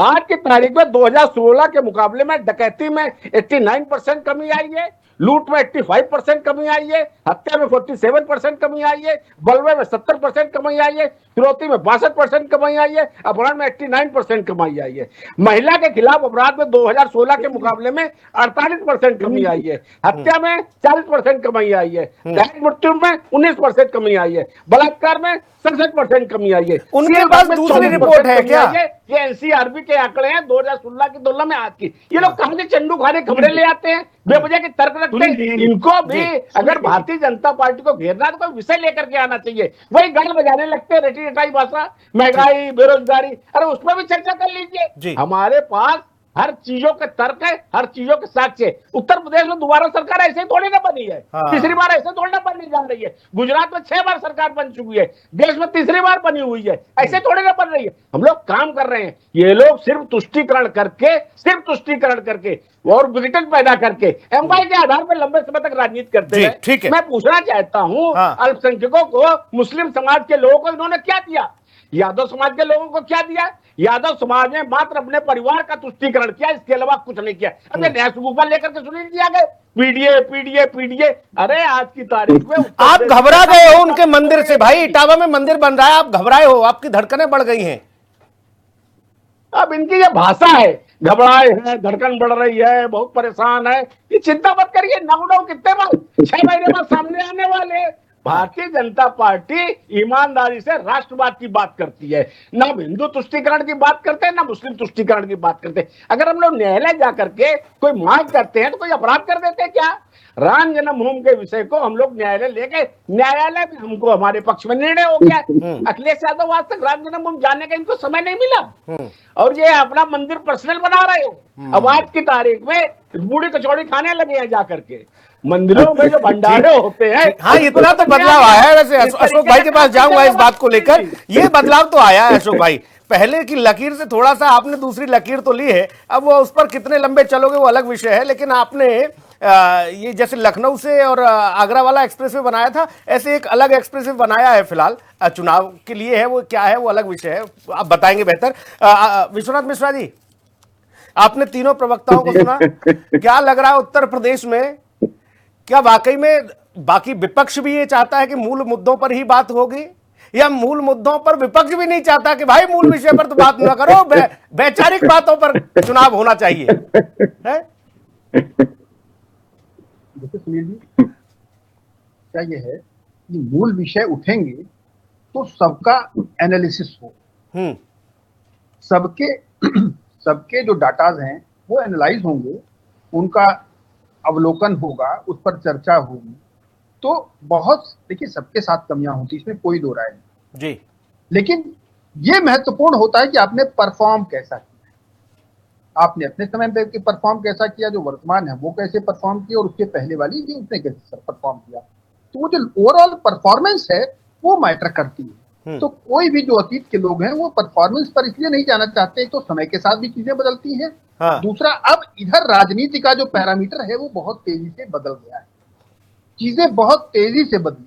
आज की तारीख में 2016 के मुकाबले में डकैती में 89% कमी आई है, लूट में 85% कमी आई है, हत्या में 47% कमी आई है, बलवे में 70% कमी आई है, फिरौती में 62% कमी आई है, अपराध में 89% कमी आई है। महिला के खिलाफ अपराध में 2016 के मुकाबले में 48% कमी आई है, हत्या में 40% कमी आई है, दहेज मृत्यु में 19% कमी आई है, बलात्कार में 67% कमी आई है। उनके पास दूसरी रिपोर्ट है क्या? ये एनसीआरबी के आंकड़े हैं 2016 की तुलना में आज की। ये लोग कहां से चंडू खाने खबरें ले आते हैं, बेवजह के तर्क रखते हैं। इनको भी अगर भारतीय जनता पार्टी को घेरना तो कोई विषय लेकर के आना चाहिए। वही गान बजाने लगते हैं रटी रटाई भाषा, महंगाई, बेरोजगारी, अरे उस पर भी चर्चा कर लीजिए। हमारे पास हर चीजों के तर्क है, हर चीजों के साक्ष्य है। उत्तर प्रदेश में दोबारा सरकार ऐसे ही थोड़ी ना बनी है, तीसरी बार ऐसे थोड़ी ना बनने जा रही है। गुजरात में 6 बार सरकार बन चुकी है, देश में तीसरी बार बनी हुई है, ऐसे थोड़ी ना बन रही है। हम लोग काम कर रहे हैं, ये लोग सिर्फ तुष्टीकरण करके और विघटन पैदा करके एमवाई के आधार पर लंबे समय तक राजनीति करते हैं। ठीक है, मैं पूछना चाहता हूं, अल्पसंख्यकों को, मुस्लिम समाज के लोगों को इन्होंने क्या दिया? यादव समाज के लोगों को क्या दिया? यादव समाज ने मात्र अपने परिवार का तुष्टीकरण किया, इसके अलावा कुछ नहीं किया। अब न्याय लेकर के सुनील जी आ गए, पीडीए। अरे आज की तारीख में आप घबरा गए हो उनके मंदिर से। भाई इटावा में मंदिर बन रहा है, आप घबराए हो, आपकी धड़कनें बढ़ गई हैं। अब इनकी ये भाषा है, घबराए हैं, धड़कन बढ़ रही है, बहुत परेशान है, ये चिंता मत करिए। नौ कितने बार 6 महीने बाद सामने आने वाले हैं। भारतीय जनता पार्टी ईमानदारी से राष्ट्रवाद की बात करती है, ना हिंदू तुष्टीकरण की बात करते हैं, ना मुस्लिम तुष्टीकरण की बात करते हैं। अगर हम लोग न्यायालय जाकर के कोई मांग करते हैं तो कोई अपराध कर देते हैं क्या? राम जन्मभूमि के विषय को हम लोग न्यायालय लेके, न्यायालय में हमको हमारे पक्ष में निर्णय हो गया। अखिलेश यादव आज तक राम जन्मभूमि जाने का इनको समय नहीं मिला, और ये अपना मंदिर पर्सनल बना रहे हो। अब आज की तारीख में बूढ़ी कचौड़ी खाने लगे हैं जाकर के मंदिरों में जो भंडारे होते हैं। हाँ, इतना तो बदलाव आया है। वैसे अशोक भाई के पास जाऊंगा इस बात को लेकर, ये बदलाव तो आया है अशोक भाई। पहले की लकीर से थोड़ा सा आपने दूसरी लकीर तो ली है, अब वो उस पर कितने लंबे चलोगे वो अलग विषय है। लेकिन आपने ये जैसे लखनऊ से और आगरा वाला एक्सप्रेसवे बनाया था, ऐसे एक अलग एक्सप्रेसवे बनाया है फिलहाल, चुनाव के लिए है। वो क्या है वो अलग विषय है, आप बताएंगे बेहतर। विश्वनाथ मिश्रा जी, आपने तीनों प्रवक्ताओं को सुना, क्या लग रहा है उत्तर प्रदेश में? क्या वाकई में बाकी विपक्ष भी ये चाहता है कि मूल मुद्दों पर ही बात होगी, या मूल मुद्दों पर विपक्ष भी नहीं चाहता कि भाई मूल विषय पर तो बात न करो, वैचारिक बातों पर चुनाव होना चाहिए है? देखिए सुनील जी, क्या ये है कि मूल विषय उठेंगे तो सबका एनालिसिस हो, सबके जो डाटाज हैं वो एनालाइज होंगे, उनका अवलोकन होगा, उस पर चर्चा होगी। तो बहुत, देखिए सबके साथ कमियां होती, इसमें कोई दो राय नहीं जी, लेकिन ये महत्वपूर्ण होता है कि आपने परफॉर्म कैसा किया, आपने अपने समय पे परफॉर्म कैसा किया, जो वर्तमान है वो कैसे परफॉर्म किया, और उसके पहले वाली भी उसने कैसे परफॉर्म किया। तो वो जो ओवरऑल परफॉर्मेंस है वो मैटर करती है। तो कोई भी जो अतीत के लोग हैं वो परफॉर्मेंस पर इसलिए नहीं जाना चाहते, तो समय के साथ भी चीजें बदलती हैं। दूसरा, अब इधर राजनीति का जो पैरामीटर है वो बहुत तेजी से बदल गया है, चीजें बहुत तेजी से बदली,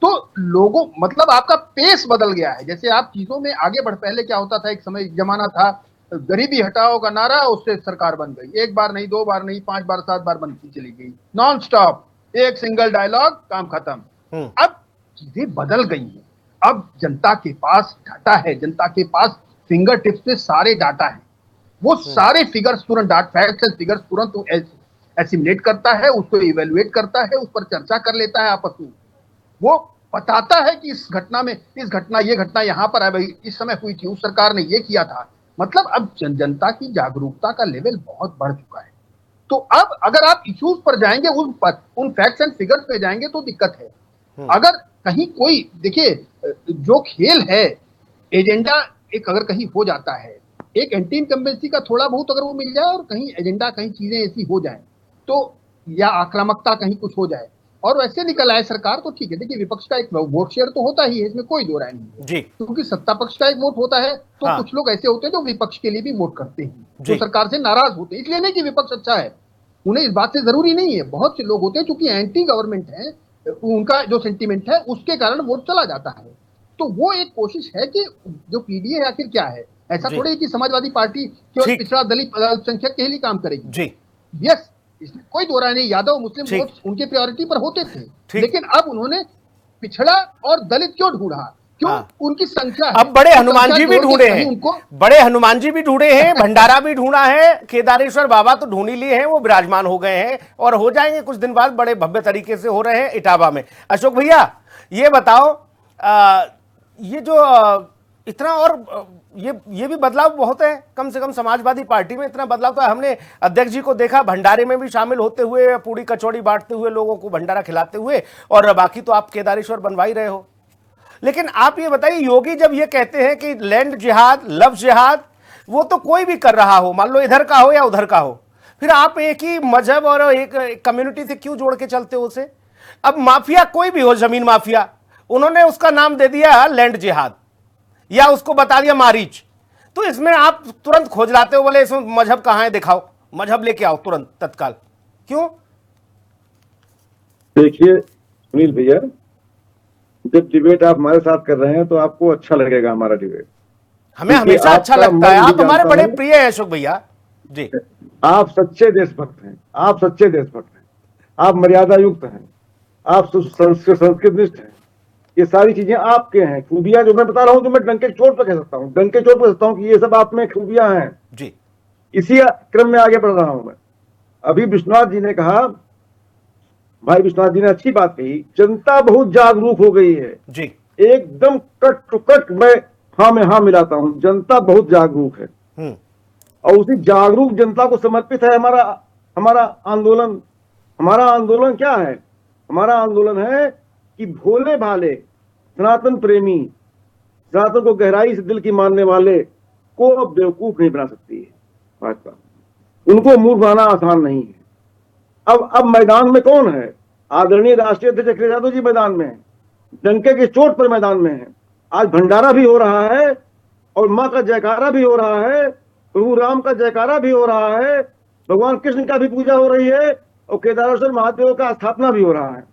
तो लोगों, मतलब आपका पेस बदल गया है। जैसे आप चीजों में आगे बढ़, पहले क्या होता था, एक समय एक जमाना था गरीबी हटाओ का नारा, उससे सरकार बन गई, 1 बार नहीं, 2 बार नहीं, 5 बार 7 बार बनती चली गई, नॉन स्टॉप, एक सिंगल डायलॉग, काम खत्म। अब चीजें बदल गई हैं, अब जनता के पास डाटा है, जनता के पास फिंगर टिप्स पे सारे डाटा है, वो सारे फिगर्स तुरंत, फैक्ट्स एंड फिगर्स तुरंत एसिमुलेट करता है, उसको इवेलुएट करता है, उस पर चर्चा कर लेता है आपस में। वो बताता है कि इस घटना में, ये घटना यहाँ पर है भाई, इस समय हुई थी, उस सरकार ने ये किया था। मतलब अब जनता की जागरूकता का लेवल बहुत बढ़ चुका है। तो अब अगर आप इश्यूज पर जाएंगे, उन फैक्ट्स एंड फिगर्स पे जाएंगे तो दिक्कत है। अगर कहीं कोई, देखिए जो खेल है, एजेंडा एक अगर कहीं हो जाता है, एक एंटी इनकम्बेंसी का थोड़ा बहुत अगर वो मिल जाए, और कहीं एजेंडा, कहीं चीजें ऐसी हो जाए तो, या आक्रामकता कहीं कुछ हो जाए, और वैसे निकल आए सरकार तो ठीक है। देखिए विपक्ष का एक वोट शेयर तो होता ही है, इसमें कोई दो राय नहीं है जी। क्योंकि सत्ता पक्ष का एक वोट होता है तो हाँ। कुछ लोग ऐसे होते हैं जो विपक्ष के लिए भी वोट करते हैं, जो सरकार से नाराज होते हैं। इसलिए नहीं कि विपक्ष अच्छा है, उन्हें इस बात से जरूरी नहीं है। बहुत से लोग होते हैं चूंकि एंटी गवर्नमेंट है, उनका जो सेंटीमेंट है उसके कारण वोट चला जाता है। तो वो एक कोशिश है कि जो पीडीए है आखिर क्या है, ऐसा थोड़ी है कि समाजवादी पार्टी केवल पिछड़ा दलित अल्पसंख्यक के लिए काम करेगी जी। यस, इसमें कोई दो राय नहीं। यादव मुस्लिम वोट उनके प्रायोरिटी पर होते थे, लेकिन अब उन्होंने पिछड़ा और दलित क्यों ढूंढा? क्यों? उनकी संख्या है। अब बड़े हनुमान जी भी ढूंढे हैं, बड़े हनुमान जी भी ढूंढे हैं, भंडारा भी ढूंढा है, केदारेश्वर बाबा तो ढूंढ ही लिए हैं, वो विराजमान हो गए हैं और हो जाएंगे कुछ दिन बाद, बड़े भव्य तरीके से हो रहे हैं इटावा में। अशोक भैया ये बताओ, ये जो इतना और ये भी बदलाव बहुत है, कम से कम समाजवादी पार्टी में इतना बदलाव तो है। हमने अध्यक्ष जी को देखा भंडारे में भी शामिल होते हुए, पूरी कचौड़ी बांटते हुए, लोगों को भंडारा खिलाते हुए, और बाकी तो आप केदारेश्वर बनवा ही रहे हो। लेकिन आप ये बताइए, योगी जब ये कहते हैं कि लैंड जिहाद, लव जिहाद, वो तो कोई भी कर रहा हो, मान लो इधर का हो या उधर का हो, फिर आप एक ही मजहब और एक कम्युनिटी से क्यों जोड़ के चलते हो उसे? अब माफिया कोई भी हो, जमीन माफिया, उन्होंने उसका नाम दे दिया लैंड जिहाद या उसको बता दिया मारीच, तो इसमें आप तुरंत खोज लाते हो, बोले इसमें मजहब कहां है, दिखाओ मजहब लेके आओ तुरंत तत्काल, क्यों? देखिए सुनील भैया, जब डिबेट आप हमारे साथ कर रहे हैं तो आपको अच्छा लगेगा हमारा डिबेट, हमें हमेशा अच्छा लगता है, आप हमारे बड़े प्रिय हैं अशोक भैया जी। आप सच्चे देशभक्त हैं, आप सच्चे देशभक्त हैं, आप मर्यादा युक्त हैं, आप संस्कृतनिष्ठ हैं, ये सारी चीजें आपके हैं। खूबियां जो मैं बता रहा हूं, जो मैं डंके चोट पर कह सकता हूं, डंके चोट पर कह सकता हूं कि ये सब आप में खूबियां हैं जी। इसी क्रम में आगे बढ़ रहा हूं मैं। अभी विश्वनाथ जी ने कहा, भाई विश्वनाथ जी ने अच्छी बात कही, जनता बहुत जागरूक हो गई है जी। एकदम कट टू कट मैं हाँ मिलाता हूं, जनता बहुत जागरूक है और उसी जागरूक जनता को समर्पित है हमारा आंदोलन। हमारा आंदोलन क्या है? हमारा आंदोलन है कि भोले भाले सनातन प्रेमी, सनातन को गहराई से दिल की मानने वाले को अब बेवकूफ नहीं बना सकती है भाजपा, उनको मूर्ख बनाना आसान नहीं है। अब मैदान में कौन है? आदरणीय राष्ट्रीय अध्यक्ष अखिलेश यादव जी मैदान में है, डंके की चोट पर मैदान में है। आज भंडारा भी हो रहा है और मां का जयकारा भी हो रहा है, प्रभु राम का जयकारा भी हो रहा है, भगवान कृष्ण का भी पूजा हो रही है और केदारेश्वर महादेव का स्थापना भी हो रहा है।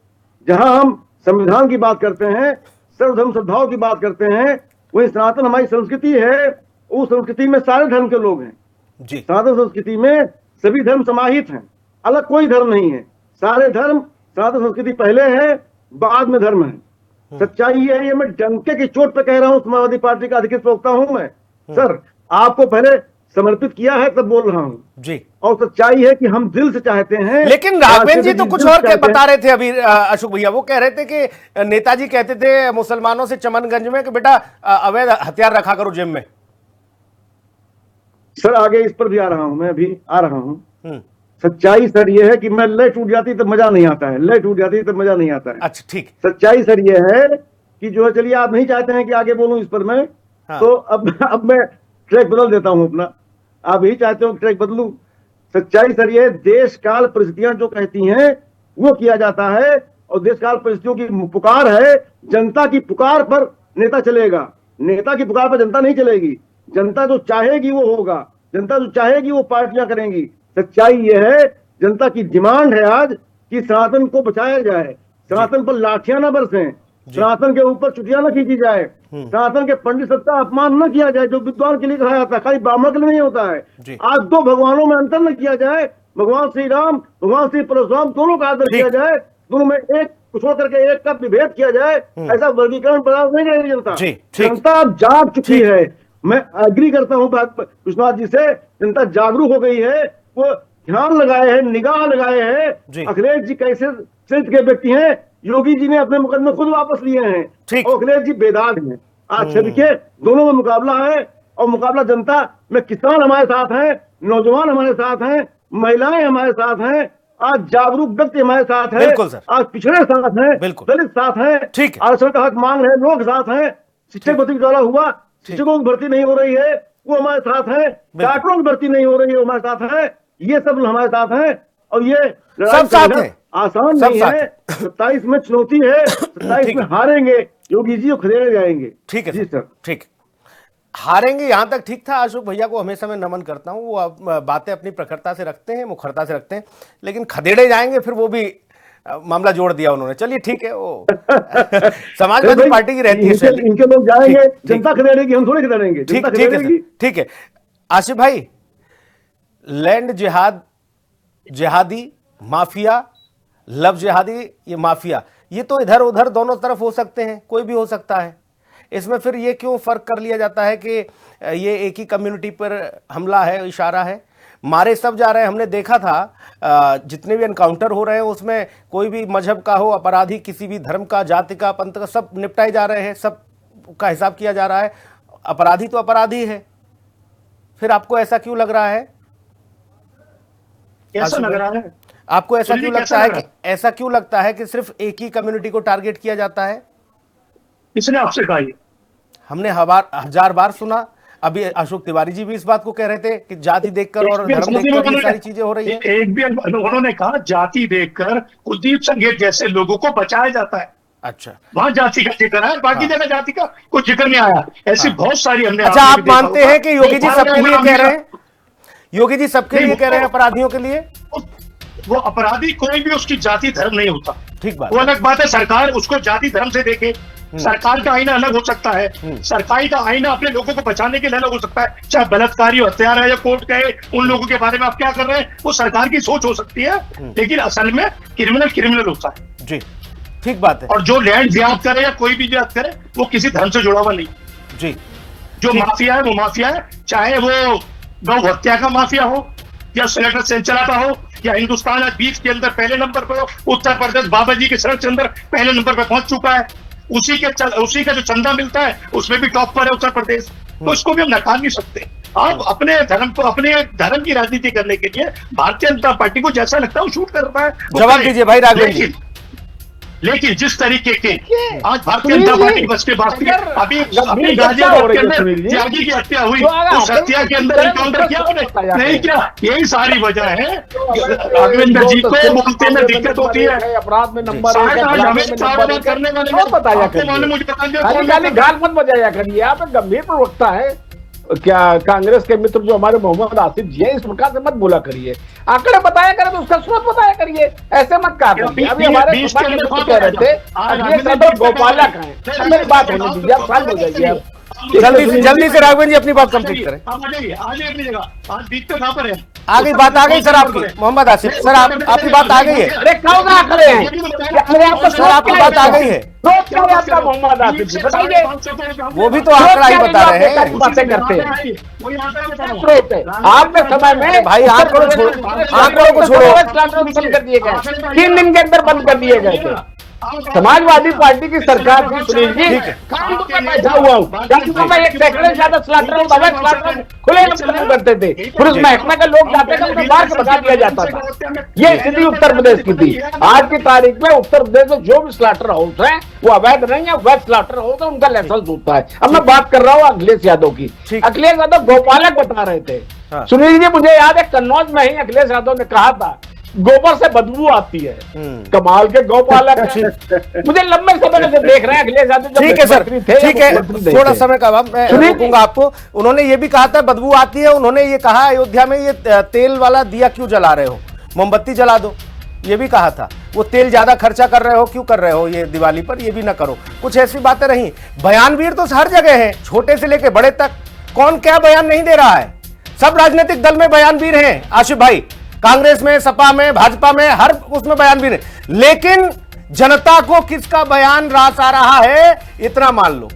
जहां हम संविधान की बात करते हैं, सर्वधर्म सद्भाव की बात करते हैं, वही सनातन हमारी संस्कृति है, उस संस्कृति में सारे धर्म के लोग हैं जी। सनातन संस्कृति में सभी धर्म समाहित हैं, अलग कोई धर्म नहीं है, सारे धर्म, सनातन संस्कृति पहले है, बाद में धर्म है। सच्चाई ये है, ये मैं डंके की चोट पे कह रहा हूं, समाजवादी पार्टी का अधिकृत प्रवक्ता हूं मैं सर, आपको पहले समर्पित किया है तब बोल रहा हूं जी। और सच्चाई है कि हम दिल से चाहते हैं। लेकिन राघवेंद्र जी तो कुछ और बता रहे थे अभी अशोक भैया, वो कह रहे थे कि नेताजी कहते थे मुसलमानों से चमनगंज में कि बेटा अवैध हथियार रखा करो जिम में। सर आगे इस पर भी आ रहा हूं, मैं अभी आ रहा हूं। सच्चाई सर ये है कि मैं लय टूट जाती तो मजा नहीं आता है, लय टूट जाती तो मजा नहीं आता है। अच्छा ठीक। सच्चाई सर ये है कि जो है, चलिए आप नहीं चाहते हैं कि आगे बोलूं इस पर मैं, हाँ। तो अब मैं ट्रैक बदल देता हूं अपना, आप यही चाहते हो ट्रैक बदलूं। सच्चाई सर ये, देश काल परिस्थितियां जो कहती हैं वो किया जाता है और देश काल परिस्थितियों की पुकार है, जनता की पुकार पर नेता चलेगा, नेता की पुकार पर जनता नहीं चलेगी। जनता जो चाहेगी वो होगा, जनता जो चाहेगी वो पार्टियां करेंगी। सच्चाई ये है, जनता की डिमांड है आज कि सनातन को बचाया जाए, सनातन पर लाठियां न बरसें, सनातन के ऊपर चुटियां न खींची जाए, सनातन के पंडित सबका अपमान न किया जाए, जो विद्वान के लिए कहा जाता है, खाली ब्राह्मण के लिए नहीं होता है। आज दो भगवानों में अंतर न किया जाए, भगवान श्री राम, भगवान श्री परशुराम, दोनों का आदर किया जाए, दोनों में एक छोड़ करके एक का विभेद किया जाए, ऐसा वर्गीकरण बर्दाश्त नहीं करेगी जनता। जनता अब जाग चुकी है, मैं एग्री करता हूं विश्वनाथ जी से, जनता जागरूक हो गई है, वो ध्यान लगाए हैं, निगाह लगाए हैं। अखिलेश जी कैसे चरित्र के व्यक्ति हैं, योगी जी ने अपने मुकदमे खुद वापस लिए हैं और अखिलेश जी बेदाग हैं। आज छवि के दोनों में मुकाबला है और मुकाबला जनता में, किसान हमारे साथ हैं, नौजवान हमारे साथ हैं, महिलाएं हमारे साथ हैं, आज जागरूक व्यक्ति हमारे साथ है, आज पिछड़े साथ हैं, दलित साथ हैं, आरक्षण का हक मांग रहे लोग साथ हैं, शिक्षक भर्ती द्वारा हुआ शिक्षकों की भर्ती नहीं हो रही है वो हमारे साथ है, डॉक्टरों की भर्ती नहीं हो रही है वो हमारे साथ है, ये सब हमारे साथ हैं और ये लड़ाई सब साथ करना हैं। आसान सब नहीं साथ है। हैं। 27 में चुनौती है, 27 ठीक में है। हारेंगे योगी जी और खदेड़े जाएंगे। ठीक है जी सर। ठीक। हारेंगे यहां तक ठीक था। अशोक भैया को हमेशा मैं नमन करता हूं, वो बातें अपनी प्रखरता से रखते हैं, मुखरता से रखते हैं, लेकिन खदेड़े जाएंगे फिर वो भी मामला जोड़ दिया उन्होंने। चलिए ठीक है, वो समाजवादी पार्टी की रहती है शैली। इनके लोग जाएंगे, ठीक, जनता खदेड़ेगी, हम थोड़ी खदेड़ेंगे, ठीक जनता ठीक है खदेड़ेगी। सर, ठीक है। आसिफ भाई, लैंड जिहाद, जिहादी माफिया, लव जिहादी, ये माफिया, ये तो इधर उधर दोनों तरफ हो सकते हैं, कोई भी हो सकता है। इसमें फिर ये क्यों फर्क कर लिया जाता है कि ये एक ही कम्युनिटी पर हमला है, इशारा है? मारे सब जा रहे हैं। हमने देखा था जितने भी एनकाउंटर हो रहे हैं उसमें कोई भी मजहब का हो, अपराधी किसी भी धर्म का, जाति का, पंथ का, सब निपटाए जा रहे हैं, सब का हिसाब किया जा रहा है। अपराधी तो अपराधी है। फिर आपको ऐसा क्यों लग रहा है? कैसा लग रहा है आपको ऐसा सुनिए, क्यों कैसा लगता है लग रहा कि ऐसा क्यों लगता है कि सिर्फ एक ही कम्युनिटी को टारगेट किया जाता है? किसने आपसे कहा ये? हमने हजार बार सुना। अभी अशोक तिवारी जी भी इस बात को कह रहे थे कि जाति देखकर और धर्म देखकर ये सारी चीजें हो रही है। एक भी उन्होंने कहा जाति देखकर कुलदीप संघेर जैसे लोगों को बचाया जाता है। अच्छा, वहां जाति का जिक्र है, बाकी जगह जाति का कुछ जिक्र नहीं आया। ऐसी बहुत सारी हमने। अच्छा, आप मानते हैं कि योगी जी सबके लिए कह रहे हैं? योगी जी सबके लिए कह रहे हैं, अपराधियों के लिए? वो अपराधी कोई भी उसकी जाति धर्म नहीं होता। ठीक बात। वो अलग बात है, सरकार उसको जाति धर्म से देखे। सरकार का आईना अलग हो सकता है, सरकारी का आईना अपने लोगों को बचाने के लिए अलग हो सकता है। चाहे बलात्कारी हत्यारा है या कोर्ट कहे उन लोगों के बारे में आप क्या कर रहे हैं, वो सरकार की सोच हो सकती है, लेकिन असल में क्रिमिनल होता है। जी, ठीक बात है। और जो लैंड जिहाद करे या कोई भी जिहाद करे वो किसी धर्म से जुड़ा हुआ नहीं। जी, जो माफिया है वो माफिया है, चाहे वो गौ हत्या का माफिया हो या सिलेक्टर सेल चलाता हो या हिंदुस्तान आज बीच के अंदर पहले नंबर पर हो, उत्तर प्रदेश बाबा जी की सड़क के अंदर पहले नंबर पर पहुंच चुका है, उसी का जो चंदा मिलता है उसमें भी टॉप पर है उत्तर प्रदेश। तो इसको भी हम नकार नहीं सकते। आप अपने धर्म की राजनीति करने के लिए भारतीय जनता पार्टी को जैसा लगता है वो शूट कर रहा है। जवाब दीजिए भाई राघवेंद्र जी। लेकिन जिस तरीके के आज भारतीय जनता पार्टी बस के बात अभी गाजियाबाद के अंदर त्यागी की हत्या हुई, उस हत्या के अंदर एनकाउंटर किया उन्होंने नहीं किया, यही सारी वजह है। राघवेंद्र जी को बोलते में दिक्कत होती है। अपराध में नंबर करने वाले बताया करिए, गाल मत बजाया करिए। आप एक गंभीर प्रवक्ता है क्या? कांग्रेस के मित्र जो हमारे मोहम्मद आसिफ जी है, इस प्रकार से मत बोला करिए। आंकड़े बताया करें तो उसका स्रोत बताया करिए, ऐसे मत कहा करिए। अभी हमारे कह रहे थे गोपालक हैं, मेरी बात होने दीजिए, आप शांत हो जाइए। आप जल्दी से राघवेंद्र जी अपनी बात कंप्लीट करें। अपनी जगह आज बीतते कहां पर है? आगे बात आ गई सर आपकी, मोहम्मद आसिफ सर, आपकी बात आ गई है। अरे कौन आंकड़े हैं? सर आपकी बात आ गई है, आपका मोहम्मद आसिफ जी बताइए। वो भी तो आंकड़ा ही बता रहे हैं। बातें करते हैं आपने समय में भाई, आंकड़ों को छोड़ो। बंद कर दिए गए, 3 दिन के अंदर बंद कर दिए गए थे। समाजवादी पार्टी की सरकार थी सुनील जी, कानपुर में बैठा हुआ हूँ, कानपुर में 1 सैकड़े से ज्यादा स्लॉटर खुले काम करते थे, फिर उस महकमे के लोग जाते थे, उन्हें मार के भगा दिया जाता था। ये स्थिति उत्तर प्रदेश की थी। आज की तारीख में उत्तर प्रदेश में जो भी स्लॉटर हाउस है वो अवैध नहीं है, वैध स्लॉटर हाउस है, उनका लाइसेंस होता है। अब मैं बात कर रहा हूँ अखिलेश यादव की। अखिलेश यादव गोपालक बता रहे थे सुनील जी। मुझे याद है कन्नौज में ही अखिलेश यादव ने कहा था गोबर से बदबू आती है। कमाल के गौपालक मुझे लंबे समय से देख रहे हैं अखिलेश यादव। ठीक है सर, ठीक है, थोड़ा समय का मैं रोकूंगा आपको। उन्होंने ये भी कहा था बदबू आती है, उन्होंने ये कहा अयोध्या में ये तेल वाला दिया क्यों जला रहे हो, मोमबत्ती जला दो, ये भी कहा था। वो तेल ज्यादा खर्चा कर रहे हो, क्यों कर रहे हो ये दिवाली पर, ये भी ना करो। कुछ ऐसी बातें रही। बयानवीर तो हर जगह है, छोटे से लेके बड़े तक। कौन क्या बयान नहीं दे रहा है? सब राजनीतिक दल में बयानवीर हैं आशिफ भाई, कांग्रेस में, सपा में, भाजपा में, हर उसमें बयानवीर है। लेकिन जनता को किसका बयान रास आ रहा है, इतना मान लो।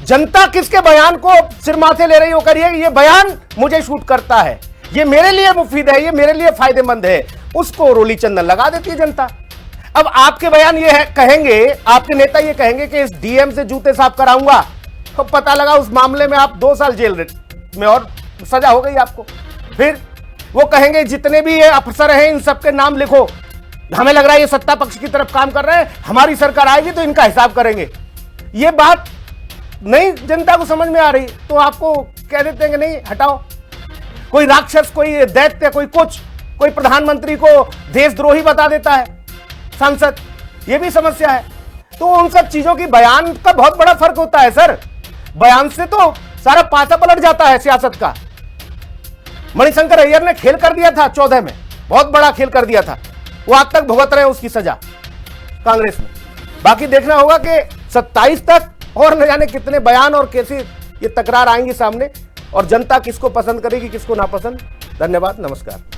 जनता किसके बयान को सिर माथे ले रही हो करिए, ये बयान मुझे शूट करता है, ये मेरे लिए मुफीद है, ये मेरे लिए फायदेमंद है, उसको रोली चंदन लगा देती है जनता। अब आपके बयान ये है, कहेंगे आपके नेता ये कहेंगे कि इस डीएम से जूते साफ कराऊंगा, तो पता लगा उस मामले में आप 2 साल जेल में और सजा हो गई आपको। फिर वो कहेंगे जितने भी ये अफसर हैं इन सबके नाम लिखो, हमें लग रहा है ये सत्ता पक्ष की तरफ काम कर रहे हैं, हमारी सरकार आएगी तो इनका हिसाब करेंगे। ये बात नहीं जनता को समझ में आ रही, तो आपको कह देते हैं कि नहीं हटाओ, कोई राक्षस, कोई दैत्य, कोई कुछ, कोई प्रधानमंत्री को देशद्रोही बता देता है सांसद, यह भी समस्या है। तो उन सब चीजों की बयान का बहुत बड़ा फर्क होता है सर। बयान से तो सारा पासा पलट जाता है सियासत का। मणिशंकर अय्यर ने खेल कर दिया था 14 में, बहुत बड़ा खेल कर दिया था, वो आज तक भुगत रहे हैं उसकी सजा कांग्रेस में। बाकी देखना होगा कि 27 तक और न जाने कितने बयान और कैसी ये तकरार आएंगी सामने, और जनता किसको पसंद करेगी किसको नापसंद। धन्यवाद, नमस्कार।